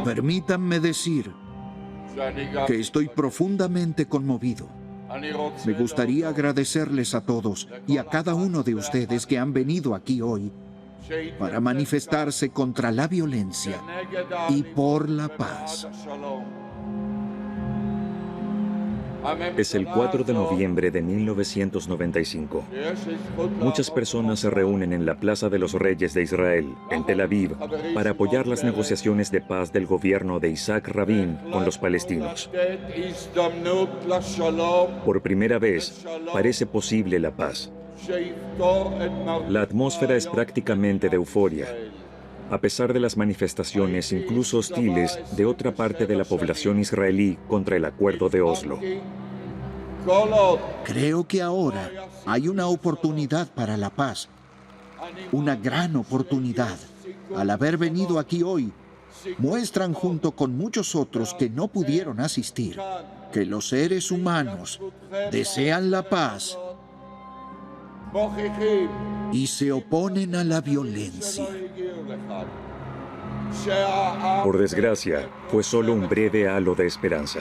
Permítanme decir que estoy profundamente conmovido. Me gustaría agradecerles a todos y a cada uno de ustedes que han venido aquí hoy para manifestarse contra la violencia y por la paz. Es el 4 de noviembre de 1995. Muchas personas se reúnen en la Plaza de los Reyes de Israel, en Tel Aviv, para apoyar las negociaciones de paz del gobierno de Isaac Rabin con los palestinos. Por primera vez, parece posible la paz. La atmósfera es prácticamente de euforia, a pesar de las manifestaciones, incluso hostiles, de otra parte de la población israelí contra el Acuerdo de Oslo. Creo que ahora hay una oportunidad para la paz, una gran oportunidad. Al haber venido aquí hoy, muestran junto con muchos otros que no pudieron asistir, que los seres humanos desean la paz y se oponen a la violencia. Por desgracia, fue solo un breve halo de esperanza.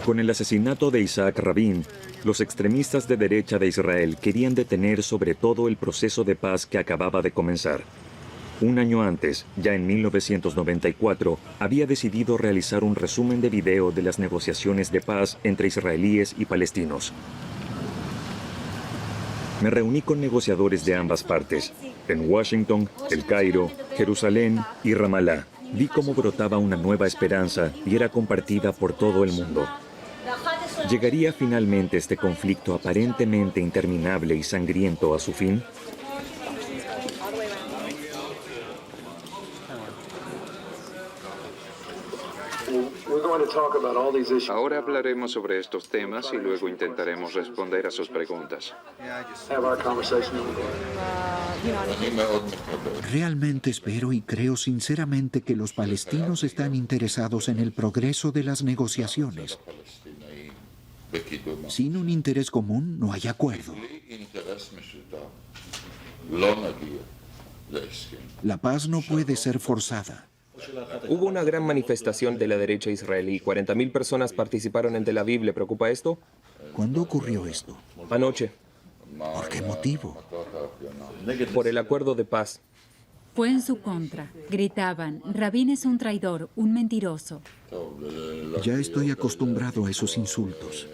Con el asesinato de Isaac Rabin, los extremistas de derecha de Israel querían detener sobre todo el proceso de paz que acababa de comenzar. Un año antes, ya en 1994, había decidido realizar un resumen de video de las negociaciones de paz entre israelíes y palestinos. Me reuní con negociadores de ambas partes, en Washington, El Cairo, Jerusalén y Ramallah. Vi cómo brotaba una nueva esperanza y era compartida por todo el mundo. ¿Llegaría finalmente este conflicto aparentemente interminable y sangriento a su fin? Ahora hablaremos sobre estos temas y luego intentaremos responder a sus preguntas. Realmente espero y creo sinceramente que los palestinos están interesados en el progreso de las negociaciones. Sin un interés común no hay acuerdo. La paz no puede ser forzada. Hubo una gran manifestación de la derecha israelí. 40.000 personas participaron en Tel Aviv. ¿Le preocupa esto? ¿Cuándo ocurrió esto? Anoche. ¿Por qué motivo? Por el acuerdo de paz. Fue en su contra. Gritaban, Rabin es un traidor, un mentiroso. Ya estoy acostumbrado a esos insultos.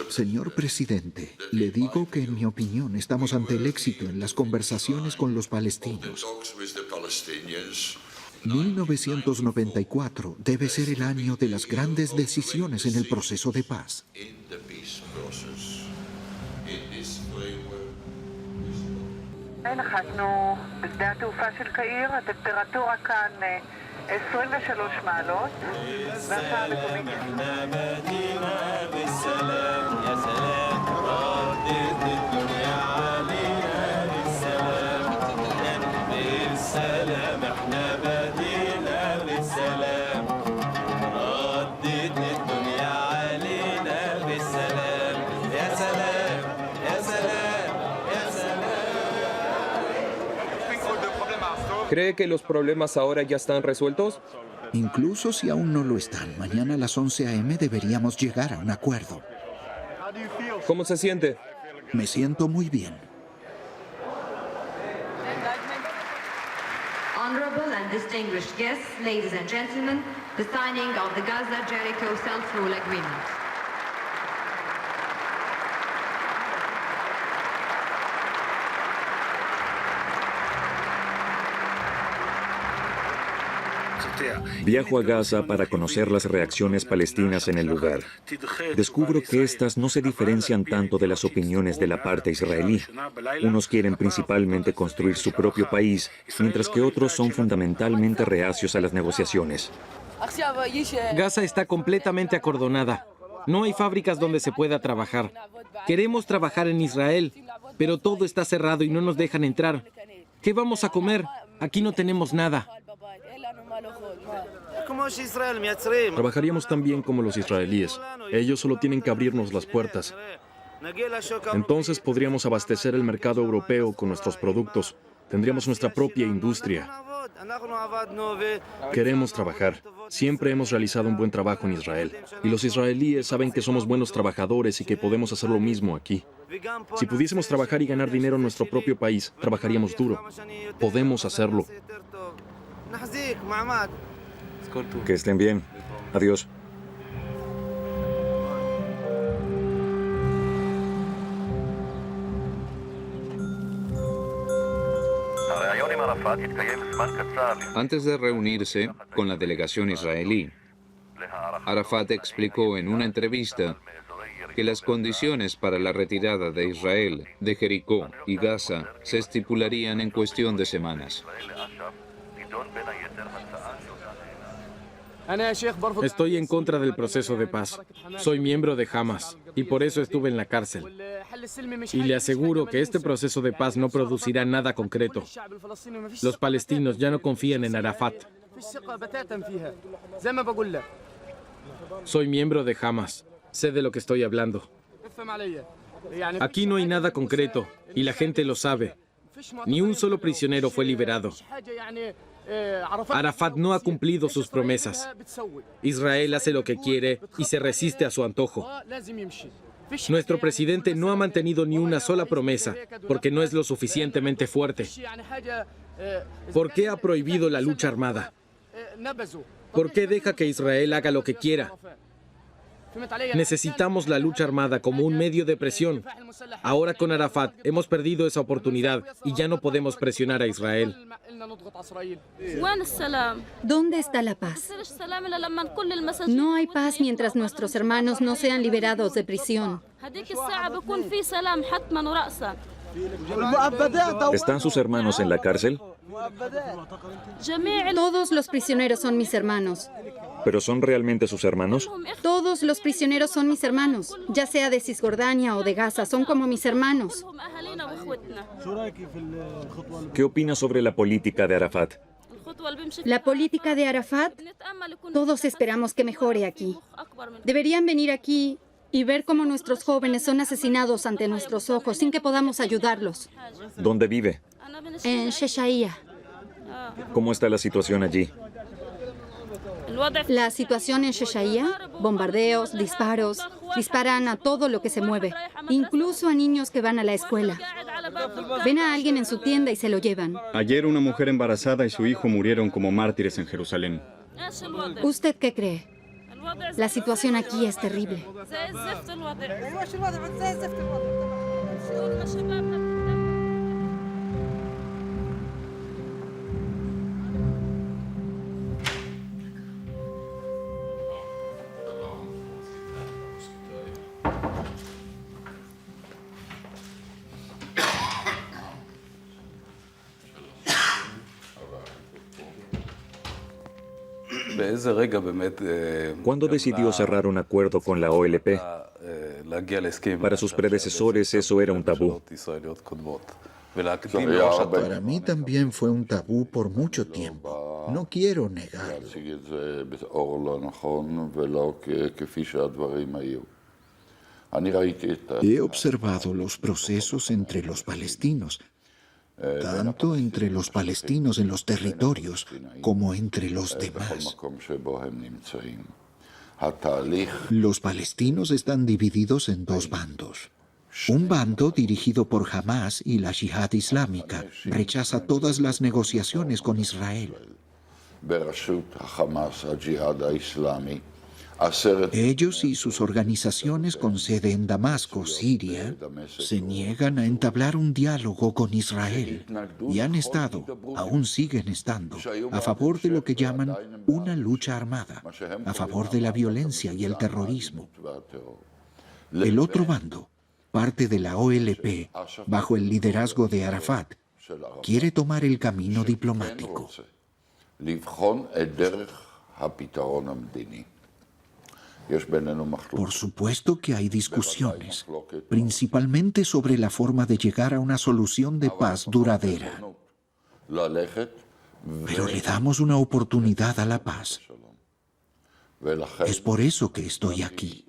Señor presidente, le digo que en mi opinión estamos ante el éxito en las conversaciones con los palestinos. 1994 debe ser el año de las grandes decisiones en el proceso de paz. נחתנו בשדה התעופה של קהיר, הטמפרטורה כאן 23 מעלות, והשעה המקומית ¿Cree que los problemas ahora ya están resueltos? Incluso si aún no lo están, mañana a las 11 a.m. deberíamos llegar a un acuerdo. ¿Cómo se siente? Me siento muy bien. Honorable and distinguished guests, ladies and gentlemen, the signing of the Gaza-Jericho Self-Rule Agreement. Viajo a Gaza para conocer las reacciones palestinas en el lugar. Descubro que estas no se diferencian tanto de las opiniones de la parte israelí. Unos quieren principalmente construir su propio país, mientras que otros son fundamentalmente reacios a las negociaciones. Gaza está completamente acordonada. No hay fábricas donde se pueda trabajar. Queremos trabajar en Israel, pero todo está cerrado y no nos dejan entrar. ¿Qué vamos a comer? Aquí no tenemos nada. Trabajaríamos tan bien como los israelíes. Ellos solo tienen que abrirnos las puertas. Entonces podríamos abastecer el mercado europeo con nuestros productos. Tendríamos nuestra propia industria. Queremos trabajar. Siempre hemos realizado un buen trabajo en Israel. Y los israelíes saben que somos buenos trabajadores y que podemos hacer lo mismo aquí. Si pudiésemos trabajar y ganar dinero en nuestro propio país, trabajaríamos duro. Podemos hacerlo. Que estén bien. Adiós. Antes de reunirse con la delegación israelí, Arafat explicó en una entrevista que las condiciones para la retirada de Israel de Jericó y Gaza se estipularían en cuestión de semanas. Estoy en contra del proceso de paz. Soy miembro de Hamas y por eso estuve en la cárcel. Y le aseguro que este proceso de paz no producirá nada concreto. Los palestinos ya no confían en Arafat. Soy miembro de Hamas. Sé de lo que estoy hablando. Aquí no hay nada concreto y la gente lo sabe. Ni un solo prisionero fue liberado. Arafat no ha cumplido sus promesas. Israel hace lo que quiere y se resiste a su antojo. Nuestro presidente no ha mantenido ni una sola promesa porque no es lo suficientemente fuerte. ¿Por qué ha prohibido la lucha armada? ¿Por qué deja que Israel haga lo que quiera? Necesitamos la lucha armada como un medio de presión. Ahora con Arafat hemos perdido esa oportunidad y ya no podemos presionar a Israel. ¿Dónde está la paz? No hay paz mientras nuestros hermanos no sean liberados de prisión. ¿Están sus hermanos en la cárcel? Todos los prisioneros son mis hermanos. ¿Pero son realmente sus hermanos? Todos los prisioneros son mis hermanos, ya sea de Cisjordania o de Gaza, son como mis hermanos. ¿Qué opina sobre la política de Arafat? La política de Arafat, todos esperamos que mejore aquí. Deberían venir aquí y ver cómo nuestros jóvenes son asesinados ante nuestros ojos sin que podamos ayudarlos. ¿Dónde vive? En Sheshaiya. ¿Cómo está la situación allí? La situación en Sheshaiya, bombardeos, disparos, disparan a todo lo que se mueve, incluso a niños que van a la escuela. Ven a alguien en su tienda y se lo llevan. Ayer una mujer embarazada y su hijo murieron como mártires en Jerusalén. ¿Usted qué cree? La situación aquí es terrible. ¿Cuándo decidió cerrar un acuerdo con la OLP? Para sus predecesores eso era un tabú. Para mí también fue un tabú por mucho tiempo. No quiero negarlo. He observado los procesos entre los palestinos, tanto entre los palestinos en los territorios como entre los demás. Los palestinos están divididos en dos bandos. Un bando dirigido por Hamas y la Yihad Islámica rechaza todas las negociaciones con Israel. Ellos y sus organizaciones con sede en Damasco, Siria, se niegan a entablar un diálogo con Israel y han estado, aún siguen estando, a favor de lo que llaman una lucha armada, a favor de la violencia y el terrorismo. El otro bando, parte de la OLP, bajo el liderazgo de Arafat, quiere tomar el camino diplomático. Por supuesto que hay discusiones, principalmente sobre la forma de llegar a una solución de paz duradera. Pero le damos una oportunidad a la paz. Es por eso que estoy aquí.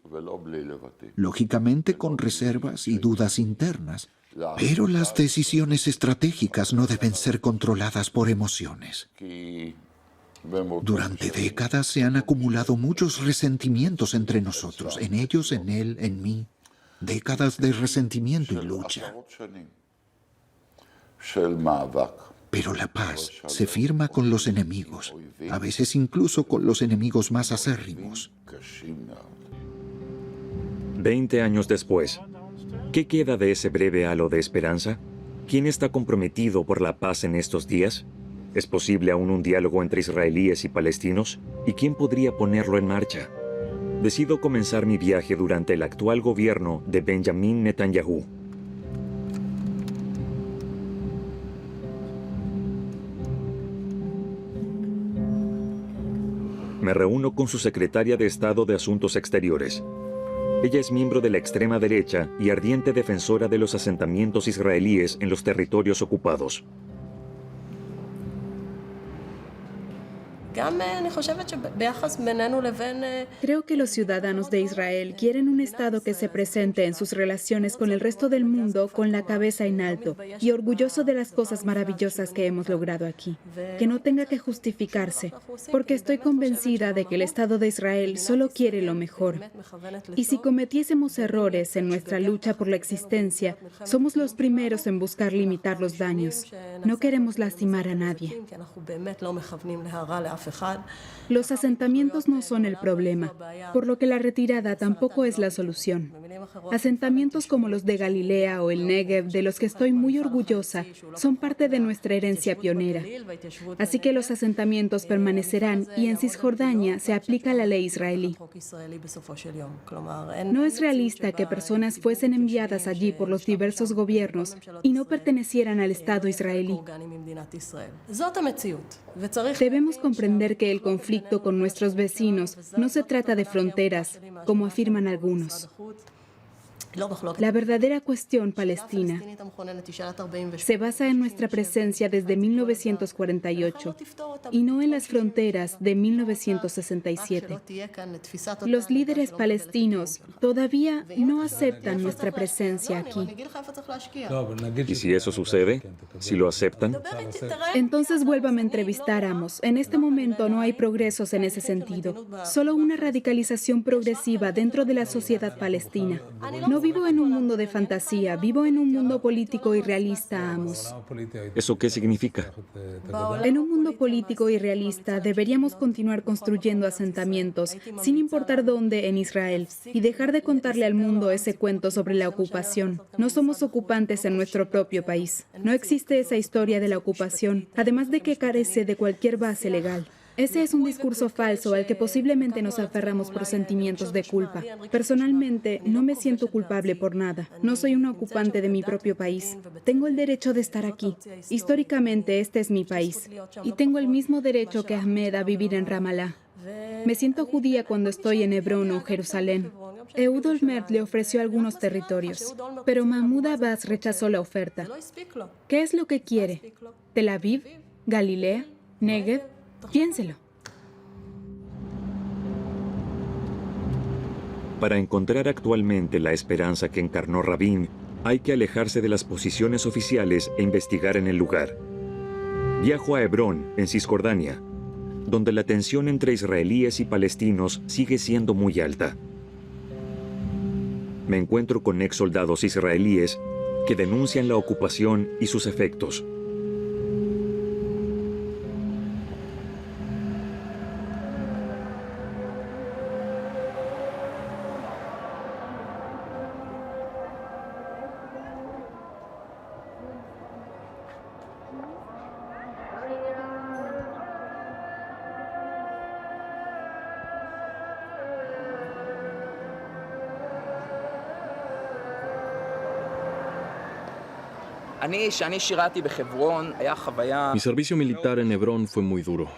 Lógicamente con reservas y dudas internas, pero las decisiones estratégicas no deben ser controladas por emociones. Durante décadas se han acumulado muchos resentimientos entre nosotros, en ellos, en él, en mí. Décadas de resentimiento y lucha. Pero la paz se firma con los enemigos, a veces incluso con los enemigos más acérrimos. 20 años después, ¿qué queda de ese breve halo de esperanza? ¿Quién está comprometido por la paz en estos días? ¿Es posible aún un diálogo entre israelíes y palestinos? ¿Y quién podría ponerlo en marcha? Decido comenzar mi viaje durante el actual gobierno de Benjamin Netanyahu. Me reúno con su secretaria de Estado de Asuntos Exteriores. Ella es miembro de la extrema derecha y ardiente defensora de los asentamientos israelíes en los territorios ocupados. Creo que los ciudadanos de Israel quieren un Estado que se presente en sus relaciones con el resto del mundo con la cabeza en alto y orgulloso de las cosas maravillosas que hemos logrado aquí. Que no tenga que justificarse, porque estoy convencida de que el Estado de Israel solo quiere lo mejor. Y si cometiésemos errores en nuestra lucha por la existencia, somos los primeros en buscar limitar los daños. No queremos lastimar a nadie. Los asentamientos no son el problema, por lo que la retirada tampoco es la solución. Asentamientos como los de Galilea o el Negev, de los que estoy muy orgullosa, son parte de nuestra herencia pionera. Así que los asentamientos permanecerán y en Cisjordania se aplica la ley israelí. No es realista que personas fuesen enviadas allí por los diversos gobiernos y no pertenecieran al Estado israelí. Debemos comprender que el conflicto con nuestros vecinos no se trata de fronteras, como afirman algunos. La verdadera cuestión palestina se basa en nuestra presencia desde 1948 y no en las fronteras de 1967. Los líderes palestinos todavía no aceptan nuestra presencia aquí. ¿Y si eso sucede? ¿Si lo aceptan? Entonces vuélvame a entrevistar, Amos. En este momento no hay progresos en ese sentido, solo una radicalización progresiva dentro de la sociedad palestina. No vivo en un mundo de fantasía, vivo en un mundo político y realista, Amos. ¿Eso qué significa? En un mundo político y realista deberíamos continuar construyendo asentamientos, sin importar dónde en Israel, y dejar de contarle al mundo ese cuento sobre la ocupación. No somos ocupantes en nuestro propio país. No existe esa historia de la ocupación, además de que carece de cualquier base legal. Ese es un discurso falso al que posiblemente nos aferramos por sentimientos de culpa. Personalmente, no me siento culpable por nada. No soy una ocupante de mi propio país. Tengo el derecho de estar aquí. Históricamente, este es mi país. Y tengo el mismo derecho que Ahmed a vivir en Ramallah. Me siento judía cuando estoy en Hebrón o Jerusalén. Ehud Olmert le ofreció algunos territorios, pero Mahmoud Abbas rechazó la oferta. ¿Qué es lo que quiere? ¿Tel Aviv? ¿Galilea? ¿Negev? Piénselo. Para encontrar actualmente la esperanza que encarnó Rabin, hay que alejarse de las posiciones oficiales e investigar en el lugar. Viajo a Hebrón, en Cisjordania, donde la tensión entre israelíes y palestinos sigue siendo muy alta. Me encuentro con ex soldados israelíes que denuncian la ocupación y sus efectos. Mi servicio militar en Hebrón fue muy duro.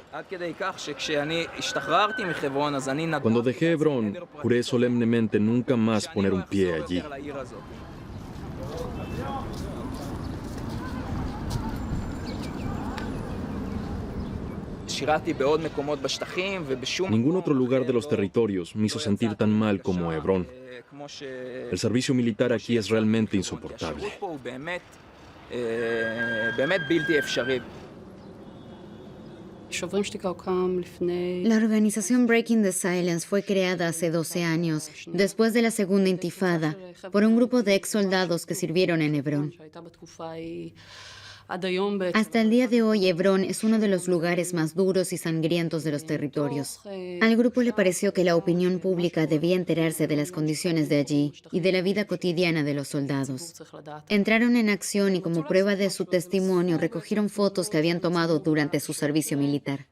Cuando dejé Hebrón, juré solemnemente nunca más poner un pie allí. Ningún otro lugar de los territorios me hizo sentir tan mal como Hebrón. El servicio militar aquí es realmente insoportable. La organización Breaking the Silence fue creada hace 12 años, después de la Segunda Intifada, por un grupo de ex soldados que sirvieron en Hebrón. Hasta el día de hoy, Hebrón es uno de los lugares más duros y sangrientos de los territorios. Al grupo le pareció que la opinión pública debía enterarse de las condiciones de allí y de la vida cotidiana de los soldados. Entraron en acción y como prueba de su testimonio recogieron fotos que habían tomado durante su servicio militar.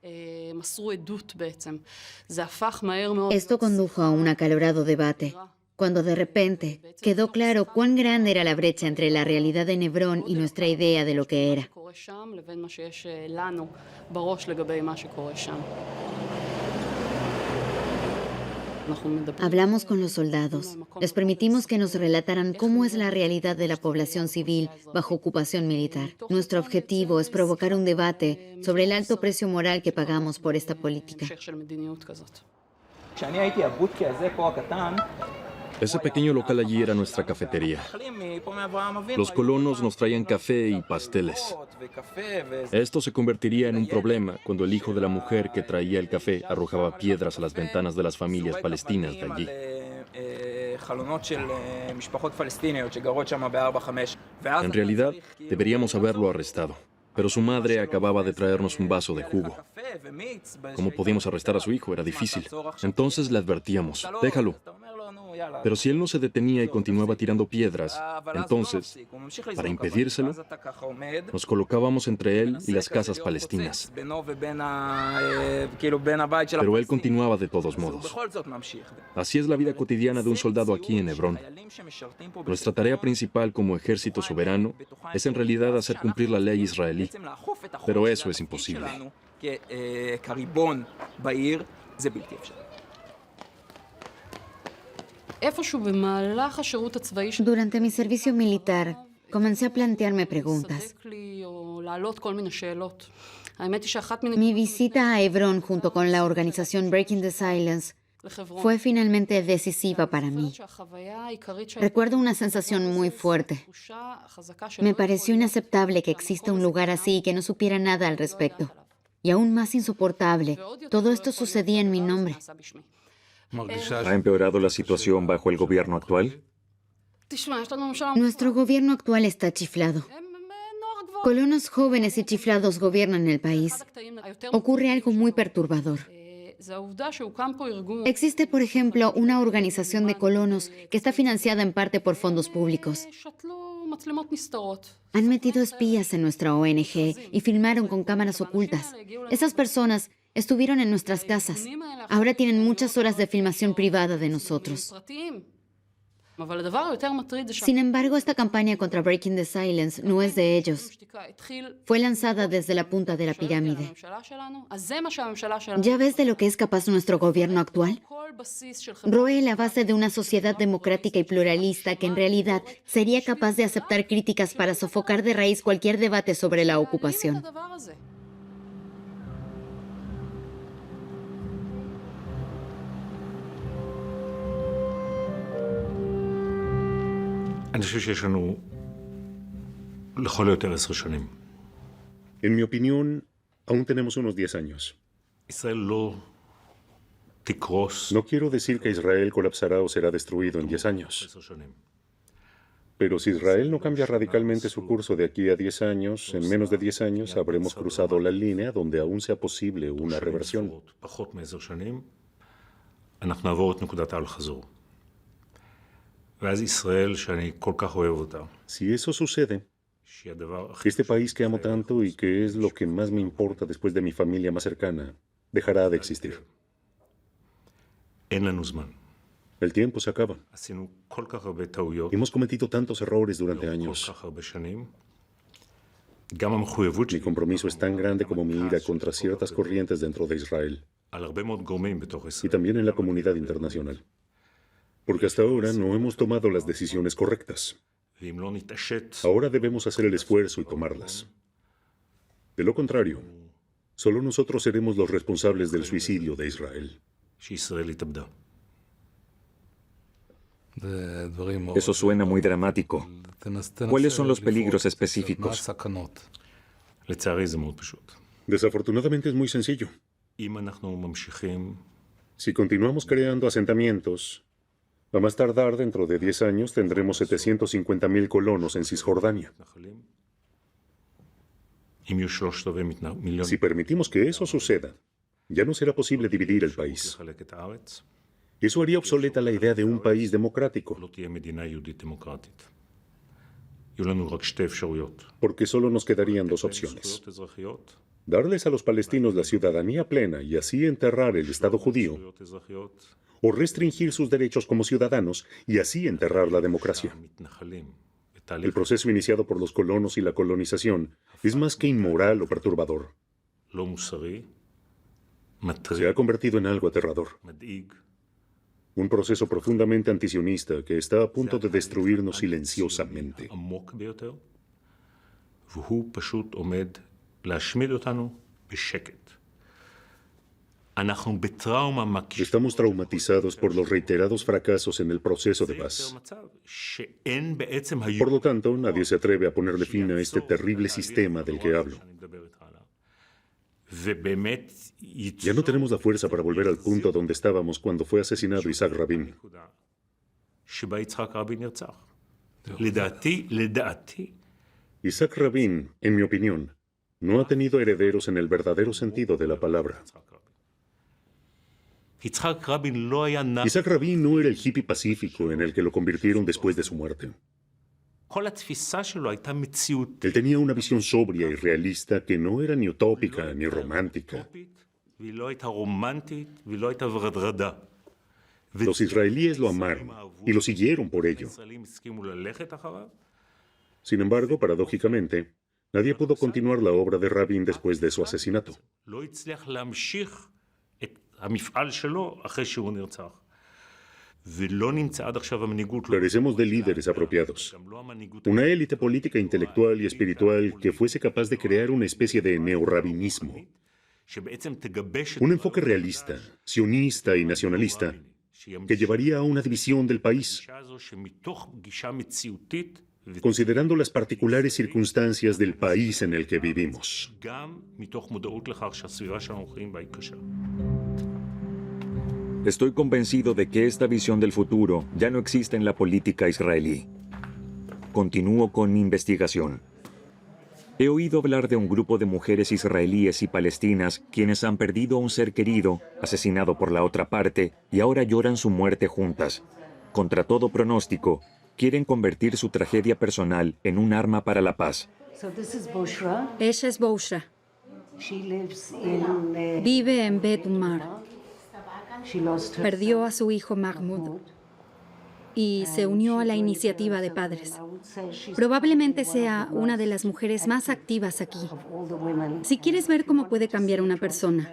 Esto condujo a un acalorado debate, cuando de repente quedó claro cuán grande era la brecha entre la realidad en Hebrón y nuestra idea de lo que era. Hablamos con los soldados. Les permitimos que nos relataran cómo es la realidad de la población civil bajo ocupación militar. Nuestro objetivo es provocar un debate sobre el alto precio moral que pagamos por esta política. Ese pequeño local allí era nuestra cafetería. Los colonos nos traían café y pasteles. Esto se convertiría en un problema cuando el hijo de la mujer que traía el café arrojaba piedras a las ventanas de las familias palestinas de allí. En realidad, deberíamos haberlo arrestado. Pero su madre acababa de traernos un vaso de jugo. ¿Cómo podíamos arrestar a su hijo? Era difícil. Entonces le advertíamos, déjalo. Pero si él no se detenía y continuaba tirando piedras, entonces, para impedírselo, nos colocábamos entre él y las casas palestinas. Pero él continuaba de todos modos. Así es la vida cotidiana de un soldado aquí en Hebrón. Nuestra tarea principal como ejército soberano es en realidad hacer cumplir la ley israelí. Pero eso es imposible. Durante mi servicio militar, comencé a plantearme preguntas. Mi visita a Hebrón junto con la organización Breaking the Silence fue finalmente decisiva para mí. Recuerdo una sensación muy fuerte. Me pareció inaceptable que exista un lugar así y que no supiera nada al respecto. Y aún más insoportable, todo esto sucedía en mi nombre. ¿Ha empeorado la situación bajo el gobierno actual? Nuestro gobierno actual está chiflado. Colonos jóvenes y chiflados gobiernan el país. Ocurre algo muy perturbador. Existe, por ejemplo, una organización de colonos que está financiada en parte por fondos públicos. Han metido espías en nuestra ONG y filmaron con cámaras ocultas. Esas personas estuvieron en nuestras casas. Ahora tienen muchas horas de filmación privada de nosotros. Sin embargo, esta campaña contra Breaking the Silence no es de ellos. Fue lanzada desde la punta de la pirámide. ¿Ya ves de lo que es capaz nuestro gobierno actual? Roe la base de una sociedad democrática y pluralista que en realidad sería capaz de aceptar críticas para sofocar de raíz cualquier debate sobre la ocupación. En mi opinión, aún tenemos unos 10 años. No quiero decir que Israel colapsará o será destruido en 10 años. Pero si Israel no cambia radicalmente su curso de aquí a 10 años, en menos de 10 años habremos cruzado la línea donde aún sea posible una reversión. Si eso sucede, este país que amo tanto y que es lo que más me importa después de mi familia más cercana, dejará de existir. El tiempo se acaba. Hemos cometido tantos errores durante años. Mi compromiso es tan grande como mi ira contra ciertas corrientes dentro de Israel y también en la comunidad internacional. Porque hasta ahora no hemos tomado las decisiones correctas. Ahora debemos hacer el esfuerzo y tomarlas. De lo contrario, solo nosotros seremos los responsables del suicidio de Israel. Eso suena muy dramático. ¿Cuáles son los peligros específicos? Desafortunadamente es muy sencillo. Si continuamos creando asentamientos, a más tardar dentro de 10 años tendremos 750,000 colonos en Cisjordania. Si permitimos que eso suceda, ya no será posible dividir el país. Eso haría obsoleta la idea de un país democrático, porque solo nos quedarían dos opciones: darles a los palestinos la ciudadanía plena y así enterrar el Estado judío, o restringir sus derechos como ciudadanos y así enterrar la democracia. El proceso iniciado por los colonos y la colonización es más que inmoral o perturbador. Se ha convertido en algo aterrador. Un proceso profundamente antisionista que está a punto de destruirnos silenciosamente. Estamos traumatizados por los reiterados fracasos en el proceso de paz. Por lo tanto, nadie se atreve a ponerle fin a este terrible sistema del que hablo. Ya no tenemos la fuerza para volver al punto donde estábamos cuando fue asesinado Isaac Rabin. Isaac Rabin, en mi opinión, no ha tenido herederos en el verdadero sentido de la palabra. Isaac Rabin no era el hippie pacífico en el que lo convirtieron después de su muerte. Él tenía una visión sobria y realista que no era ni utópica ni romántica. Los israelíes lo amaron y lo siguieron por ello. Sin embargo, paradójicamente, nadie pudo continuar la obra de Rabin después de su asesinato. Carecemos de líderes apropiados. Una élite política, intelectual y espiritual que fuese capaz de crear una especie de neorrabinismo. Un enfoque realista, sionista y nacionalista que llevaría a una división del país, considerando las particulares circunstancias del país en el que vivimos. Estoy convencido de que esta visión del futuro ya no existe en la política israelí. Continúo con mi investigación. He oído hablar de un grupo de mujeres israelíes y palestinas quienes han perdido a un ser querido, asesinado por la otra parte, y ahora lloran su muerte juntas. Contra todo pronóstico, quieren convertir su tragedia personal en un arma para la paz. Ella es Boushra. Vive en Bet Umar. Perdió a su hijo Mahmoud y se unió a la iniciativa de padres. Probablemente sea una de las mujeres más activas aquí. Si quieres ver cómo puede cambiar una persona.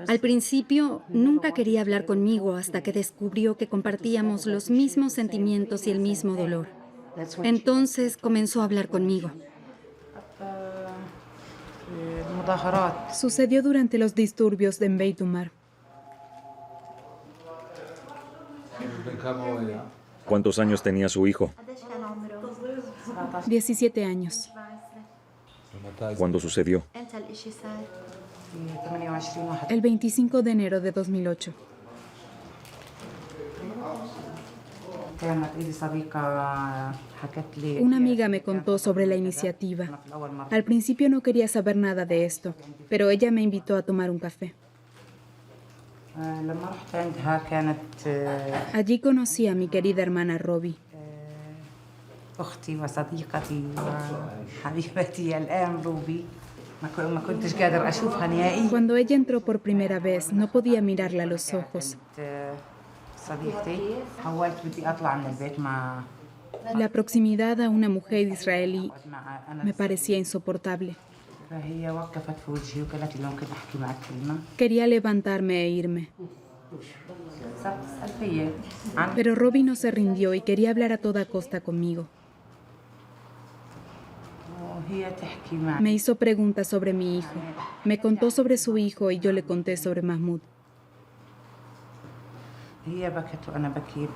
Al principio, nunca quería hablar conmigo hasta que descubrió que compartíamos los mismos sentimientos y el mismo dolor. Entonces comenzó a hablar conmigo. Sucedió durante los disturbios de Beit Umar. ¿Cuántos años tenía su hijo? 17 años. ¿Cuándo sucedió? El 25 de enero de 2008. Una amiga me contó sobre la iniciativa. Al principio no quería saber nada de esto, pero ella me invitó a tomar un café. Allí conocí a mi querida hermana Robbie. Cuando ella entró por primera vez, no podía mirarla a los ojos. La proximidad a una mujer israelí me parecía insoportable. Quería levantarme e irme. Pero Robbie no se rindió y quería hablar a toda costa conmigo. Me hizo preguntas sobre mi hijo. Me contó sobre su hijo y yo le conté sobre Mahmoud.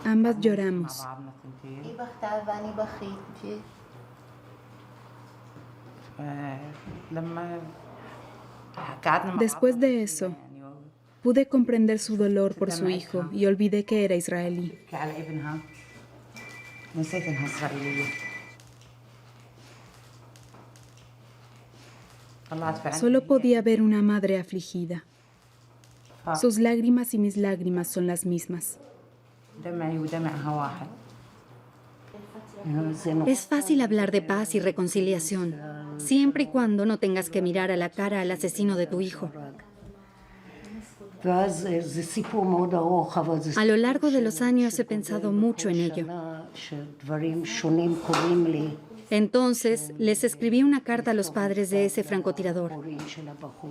Ambas lloramos. Después de eso, pude comprender su dolor por su hijo y olvidé que era israelí. Solo podía ver una madre afligida. Sus lágrimas y mis lágrimas son las mismas. Es fácil hablar de paz y reconciliación, siempre y cuando no tengas que mirar a la cara al asesino de tu hijo. A lo largo de los años he pensado mucho en ello. Entonces, les escribí una carta a los padres de ese francotirador.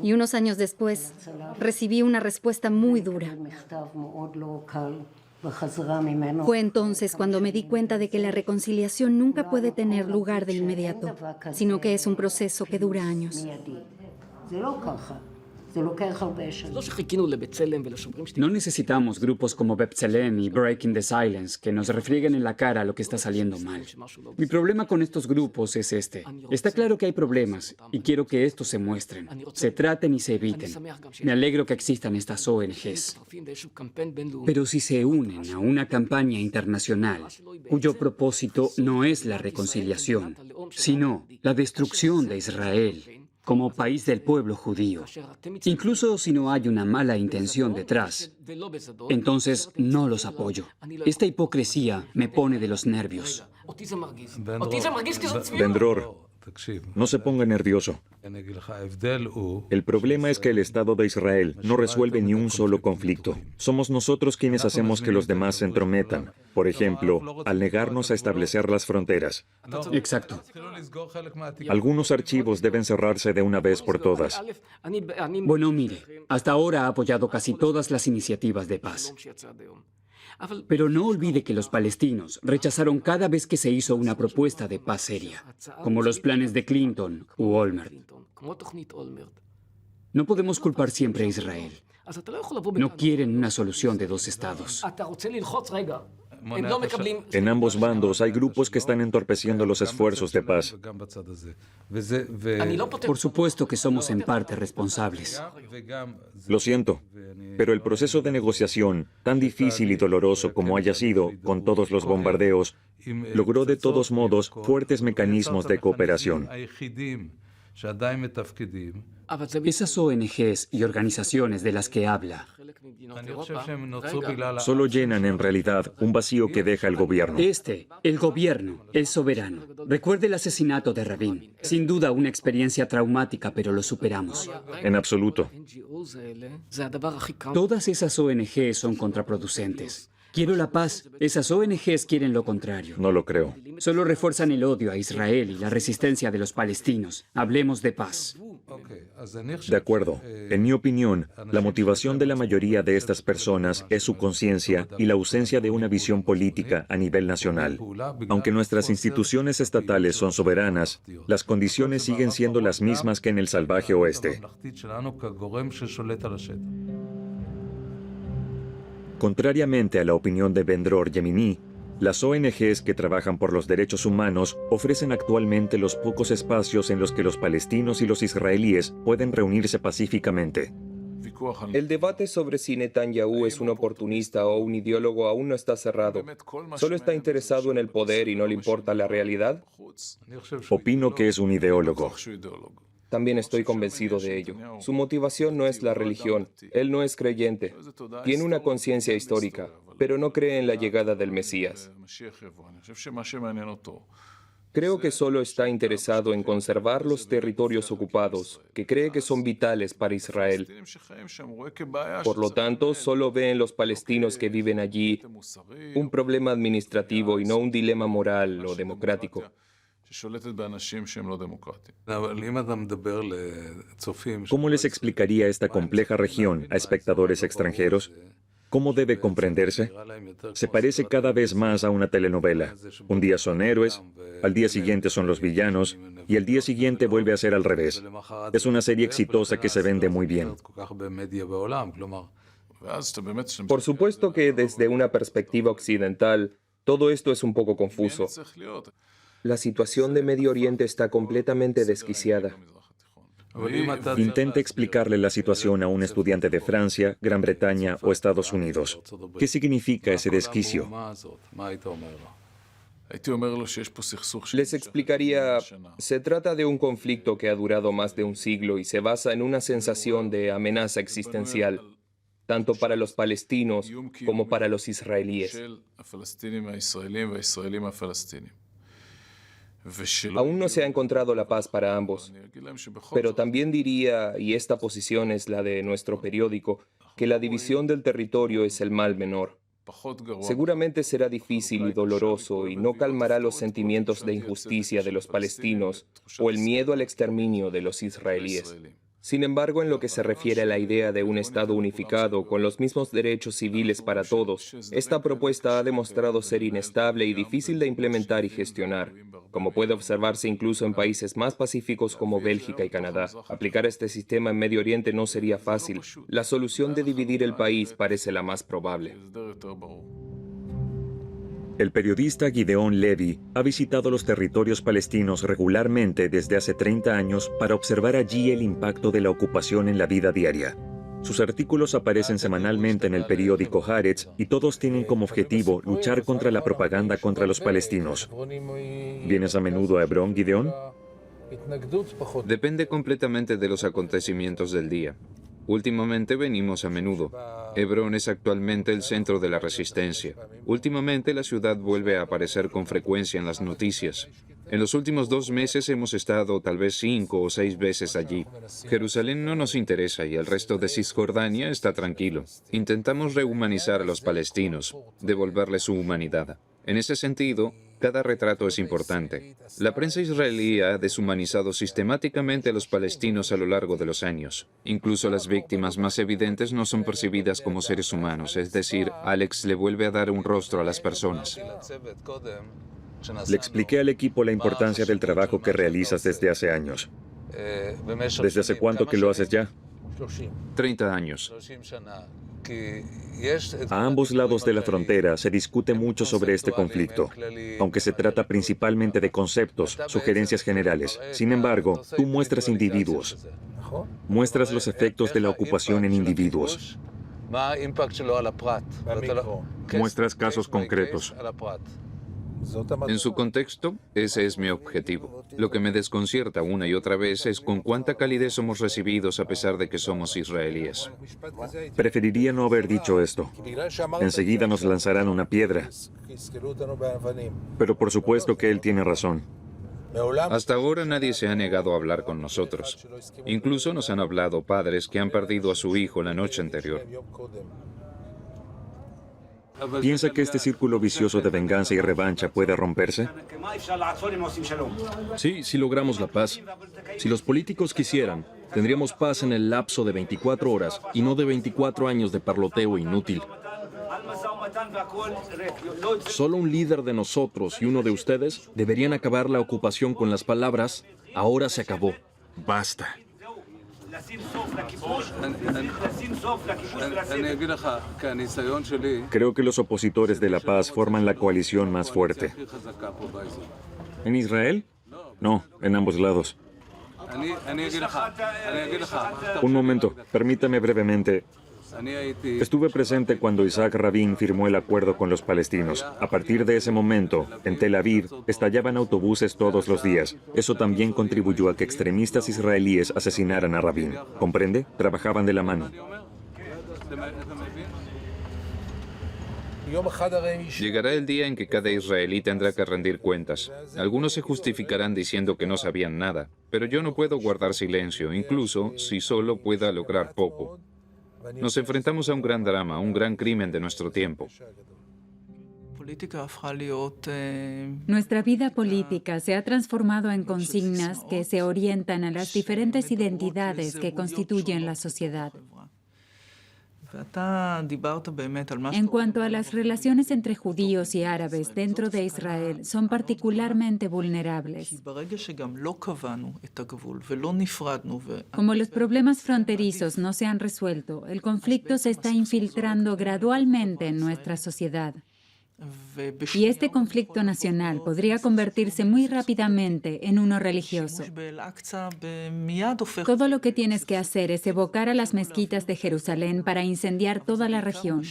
Y unos años después, recibí una respuesta muy dura. Fue entonces cuando me di cuenta de que la reconciliación nunca puede tener lugar de inmediato, sino que es un proceso que dura años. No necesitamos grupos como B'Tselem y Breaking the Silence que nos refrieguen en la cara lo que está saliendo mal. Mi problema con estos grupos es este. Está claro que hay problemas y quiero que estos se muestren, se traten y se eviten. Me alegro que existan estas ONGs. Pero si se unen a una campaña internacional cuyo propósito no es la reconciliación, sino la destrucción de Israel como país del pueblo judío, incluso si no hay una mala intención detrás, entonces no los apoyo. Esta hipocresía me pone de los nervios. Vendror, no se ponga nervioso. El problema es que el Estado de Israel no resuelve ni un solo conflicto. Somos nosotros quienes hacemos que los demás se entrometan. Por ejemplo, al negarnos a establecer las fronteras. Exacto. Algunos archivos deben cerrarse de una vez por todas. Bueno, mire, hasta ahora ha apoyado casi todas las iniciativas de paz. Pero no olvide que los palestinos rechazaron cada vez que se hizo una propuesta de paz seria, como los planes de Clinton u Olmert. No podemos culpar siempre a Israel. No quieren una solución de dos estados. En ambos bandos hay grupos que están entorpeciendo los esfuerzos de paz. Por supuesto que somos en parte responsables. Lo siento, pero el proceso de negociación, tan difícil y doloroso como haya sido, con todos los bombardeos, logró de todos modos fuertes mecanismos de cooperación. Esas ONGs y organizaciones de las que habla solo llenan en realidad un vacío que deja el gobierno. El gobierno, es soberano. Recuerde el asesinato de Rabin. Sin duda una experiencia traumática, pero lo superamos. En absoluto. Todas esas ONGs son contraproducentes. Quiero la paz. Esas ONGs quieren lo contrario. No lo creo. Solo refuerzan el odio a Israel y la resistencia de los palestinos. Hablemos de paz. De acuerdo. En mi opinión, la motivación de la mayoría de estas personas es su conciencia y la ausencia de una visión política a nivel nacional. Aunque nuestras instituciones estatales son soberanas, las condiciones siguen siendo las mismas que en el salvaje oeste. Contrariamente a la opinión de Vendror Yemini, las ONGs que trabajan por los derechos humanos ofrecen actualmente los pocos espacios en los que los palestinos y los israelíes pueden reunirse pacíficamente. El debate sobre si Netanyahu es un oportunista o un ideólogo aún no está cerrado. ¿Solo está interesado en el poder y no le importa la realidad? Opino que es un ideólogo. También estoy convencido de ello. Su motivación no es la religión. Él no es creyente. Tiene una conciencia histórica, pero no cree en la llegada del Mesías. Creo que solo está interesado en conservar los territorios ocupados, que cree que son vitales para Israel. Por lo tanto, solo ve en los palestinos que viven allí un problema administrativo y no un dilema moral o democrático. ¿Cómo les explicaría esta compleja región a espectadores extranjeros? ¿Cómo debe comprenderse? Se parece cada vez más a una telenovela. Un día son héroes, al día siguiente son los villanos, y el día siguiente vuelve a ser al revés. Es una serie exitosa que se vende muy bien. Por supuesto que desde una perspectiva occidental, todo esto es un poco confuso. La situación de Medio Oriente está completamente desquiciada. Intente explicarle la situación a un estudiante de Francia, Gran Bretaña o Estados Unidos. ¿Qué significa ese desquicio? Les explicaría, se trata de un conflicto que ha durado más de un siglo y se basa en una sensación de amenaza existencial, tanto para los palestinos como para los israelíes. Aún no se ha encontrado la paz para ambos, pero también diría, y esta posición es la de nuestro periódico, que la división del territorio es el mal menor. Seguramente será difícil y doloroso y no calmará los sentimientos de injusticia de los palestinos o el miedo al exterminio de los israelíes. Sin embargo, en lo que se refiere a la idea de un Estado unificado con los mismos derechos civiles para todos, esta propuesta ha demostrado ser inestable y difícil de implementar y gestionar, como puede observarse incluso en países más pacíficos como Bélgica y Canadá. Aplicar este sistema en Medio Oriente no sería fácil. La solución de dividir el país parece la más probable. El periodista Gideon Levy ha visitado los territorios palestinos regularmente desde hace 30 años para observar allí el impacto de la ocupación en la vida diaria. Sus artículos aparecen semanalmente en el periódico Haaretz y todos tienen como objetivo luchar contra la propaganda contra los palestinos. ¿Vienes a menudo a Hebrón, Gideon? Depende completamente de los acontecimientos del día. Últimamente venimos a menudo. Hebrón es actualmente el centro de la resistencia. Últimamente la ciudad vuelve a aparecer con frecuencia en las noticias. En los últimos 2 meses hemos estado tal vez 5 o 6 veces allí. Jerusalén no nos interesa y el resto de Cisjordania está tranquilo. Intentamos rehumanizar a los palestinos, devolverles su humanidad. En ese sentido, cada retrato es importante. La prensa israelí ha deshumanizado sistemáticamente a los palestinos a lo largo de los años. Incluso las víctimas más evidentes no son percibidas como seres humanos, es decir, Alex le vuelve a dar un rostro a las personas. Le expliqué al equipo la importancia del trabajo que realizas desde hace años. ¿Desde hace cuánto que lo haces ya? 30 años. A ambos lados de la frontera se discute mucho sobre este conflicto, aunque se trata principalmente de conceptos, sugerencias generales. Sin embargo, tú muestras individuos. Muestras los efectos de la ocupación en individuos. Muestras casos concretos. En su contexto, ese es mi objetivo. Lo que me desconcierta una y otra vez es con cuánta calidez somos recibidos a pesar de que somos israelíes. Preferiría no haber dicho esto. Enseguida nos lanzarán una piedra. Pero por supuesto que él tiene razón. Hasta ahora nadie se ha negado a hablar con nosotros. Incluso nos han hablado padres que han perdido a su hijo la noche anterior. ¿Piensa que este círculo vicioso de venganza y revancha puede romperse? Sí, si logramos la paz. Si los políticos quisieran, tendríamos paz en el lapso de 24 horas y no de 24 años de parloteo inútil. Solo un líder de nosotros y uno de ustedes deberían acabar la ocupación con las palabras, ahora se acabó, basta. Creo que los opositores de la paz forman la coalición más fuerte. ¿En Israel? No, en ambos lados. Un momento, permítame brevemente. Estuve presente cuando Isaac Rabin firmó el acuerdo con los palestinos. A partir de ese momento, en Tel Aviv, estallaban autobuses todos los días. Eso también contribuyó a que extremistas israelíes asesinaran a Rabin. ¿Comprende? Trabajaban de la mano. Llegará el día en que cada israelí tendrá que rendir cuentas. Algunos se justificarán diciendo que no sabían nada, pero yo no puedo guardar silencio, incluso si solo pueda lograr poco. Nos enfrentamos a un gran drama, un gran crimen de nuestro tiempo. Nuestra vida política se ha transformado en consignas que se orientan a las diferentes identidades que constituyen la sociedad. En cuanto a las relaciones entre judíos y árabes dentro de Israel, son particularmente vulnerables. Como los problemas fronterizos no se han resuelto, el conflicto se está infiltrando gradualmente en nuestra sociedad. Y este conflicto nacional podría convertirse muy rápidamente en uno religioso. Todo lo que tienes que hacer es evocar a las mezquitas de Jerusalén para incendiar toda la región.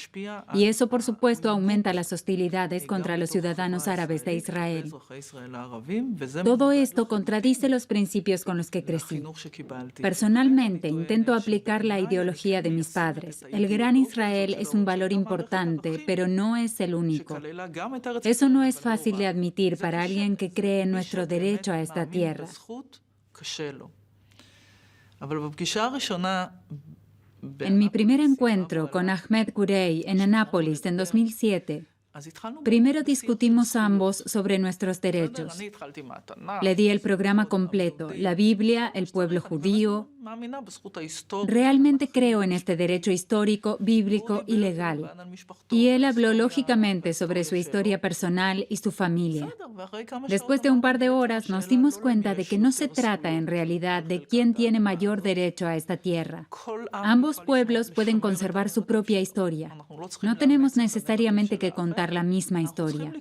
Y eso, por supuesto, aumenta las hostilidades contra los ciudadanos árabes de Israel. Todo esto contradice los principios con los que crecí. Personalmente, intento aplicar la ideología de mis padres. El gran Israel es un valor importante, pero no es el único. Eso no es fácil de admitir para alguien que cree en nuestro derecho a esta tierra. En mi primer encuentro con Ahmed Kurey en Anápolis en 2007, primero discutimos ambos sobre nuestros derechos. Le di el programa completo, la Biblia, el pueblo judío. Realmente creo en este derecho histórico, bíblico y legal. Y él habló lógicamente sobre su historia personal y su familia. Después de un par de horas nos dimos cuenta de que no se trata en realidad de quién tiene mayor derecho a esta tierra. Ambos pueblos pueden conservar su propia historia. No tenemos necesariamente que contar la misma historia.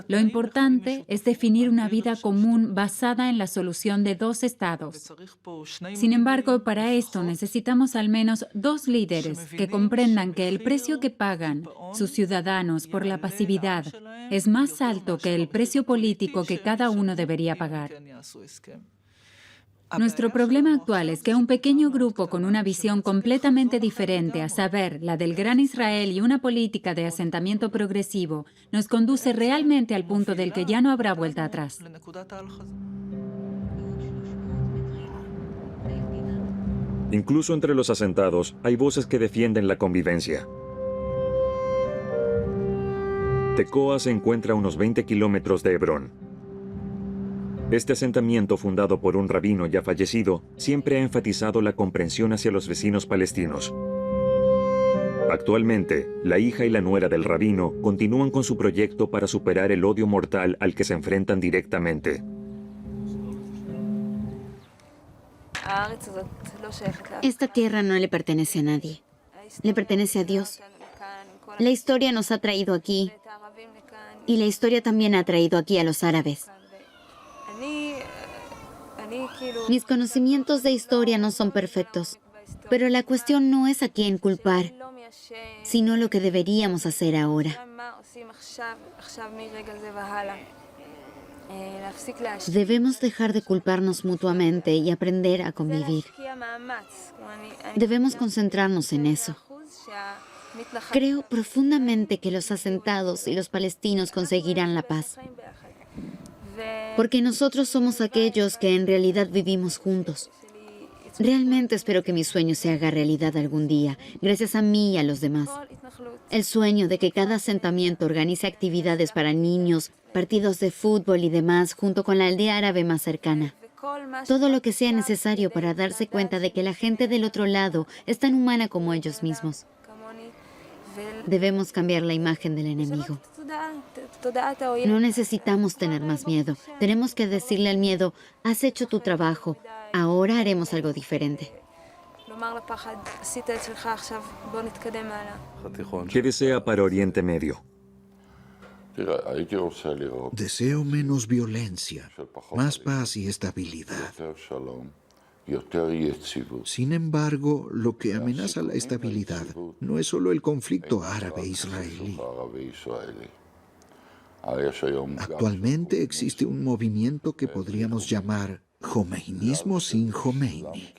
Lo importante es definir una vida común basada en la solución de dos estados. Sin embargo, para esto necesitamos al menos dos líderes que comprendan que el precio que pagan sus ciudadanos por la pasividad es más alto que el precio político que cada uno debería pagar. Nuestro problema actual es que un pequeño grupo con una visión completamente diferente, a saber, la del Gran Israel y una política de asentamiento progresivo, nos conduce realmente al punto del que ya no habrá vuelta atrás. Incluso entre los asentados hay voces que defienden la convivencia. Tecoa se encuentra a unos 20 kilómetros de Hebrón. Este asentamiento, fundado por un rabino ya fallecido, siempre ha enfatizado la comprensión hacia los vecinos palestinos. Actualmente, la hija y la nuera del rabino continúan con su proyecto para superar el odio mortal al que se enfrentan directamente. Esta tierra no le pertenece a nadie. Le pertenece a Dios. La historia nos ha traído aquí. Y la historia también ha traído aquí a los árabes. Mis conocimientos de historia no son perfectos. Pero la cuestión no es a quién culpar, sino lo que deberíamos hacer ahora. Debemos dejar de culparnos mutuamente y aprender a convivir. Debemos concentrarnos en eso. Creo profundamente que los asentados y los palestinos conseguirán la paz. Porque nosotros somos aquellos que en realidad vivimos juntos. Realmente espero que mi sueño se haga realidad algún día, gracias a mí y a los demás. El sueño de que cada asentamiento organice actividades para niños, partidos de fútbol y demás, junto con la aldea árabe más cercana. Todo lo que sea necesario para darse cuenta de que la gente del otro lado es tan humana como ellos mismos. Debemos cambiar la imagen del enemigo. No necesitamos tener más miedo. Tenemos que decirle al miedo, has hecho tu trabajo, ahora haremos algo diferente. ¿Qué desea para Oriente Medio? Deseo menos violencia, más paz y estabilidad. Sin embargo, lo que amenaza la estabilidad no es solo el conflicto árabe-israelí. Actualmente existe un movimiento que podríamos llamar Jomeinismo sin Jomeini.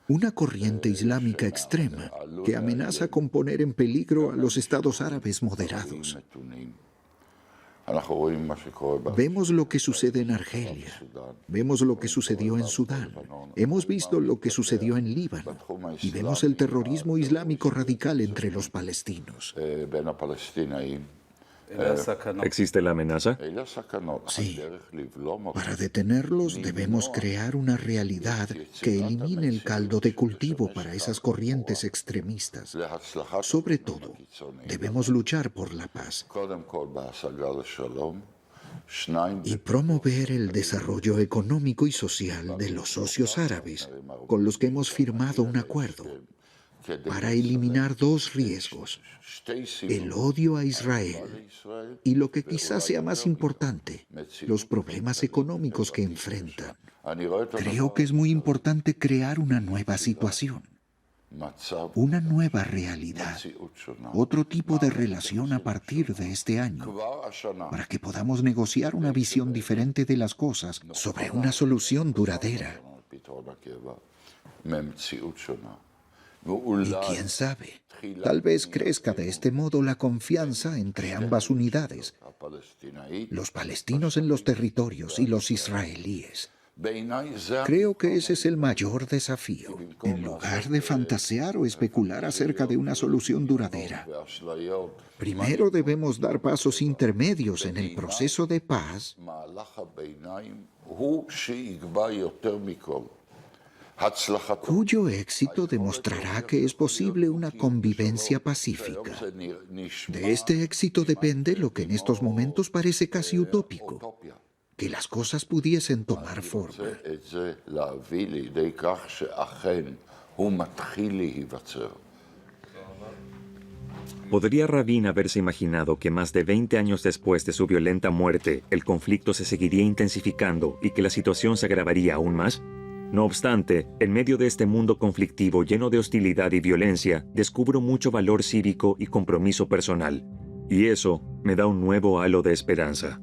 una corriente islámica extrema que amenaza con poner en peligro a los estados árabes moderados. Vemos lo que sucede en Argelia, vemos lo que sucedió en Sudán, hemos visto lo que sucedió en Líbano y vemos el terrorismo islámico radical entre los palestinos. ¿Existe la amenaza? Sí. Para detenerlos debemos crear una realidad que elimine el caldo de cultivo para esas corrientes extremistas. Sobre todo, debemos luchar por la paz y promover el desarrollo económico y social de los socios árabes con los que hemos firmado un acuerdo para eliminar dos riesgos: el odio a Israel y, lo que quizás sea más importante, los problemas económicos que enfrentan. Creo que es muy importante crear una nueva situación, una nueva realidad, otro tipo de relación a partir de este año, para que podamos negociar una visión diferente de las cosas sobre una solución duradera. Y quién sabe, tal vez crezca de este modo la confianza entre ambas unidades, los palestinos en los territorios y los israelíes. Creo que ese es el mayor desafío, en lugar de fantasear o especular acerca de una solución duradera. Primero debemos dar pasos intermedios en el proceso de paz cuyo éxito demostrará que es posible una convivencia pacífica. De este éxito depende lo que en estos momentos parece casi utópico, que las cosas pudiesen tomar forma. ¿Podría Rabin haberse imaginado que más de 20 años después de su violenta muerte, el conflicto se seguiría intensificando y que la situación se agravaría aún más? No obstante, en medio de este mundo conflictivo lleno de hostilidad y violencia, descubro mucho valor cívico y compromiso personal. Y eso me da un nuevo halo de esperanza.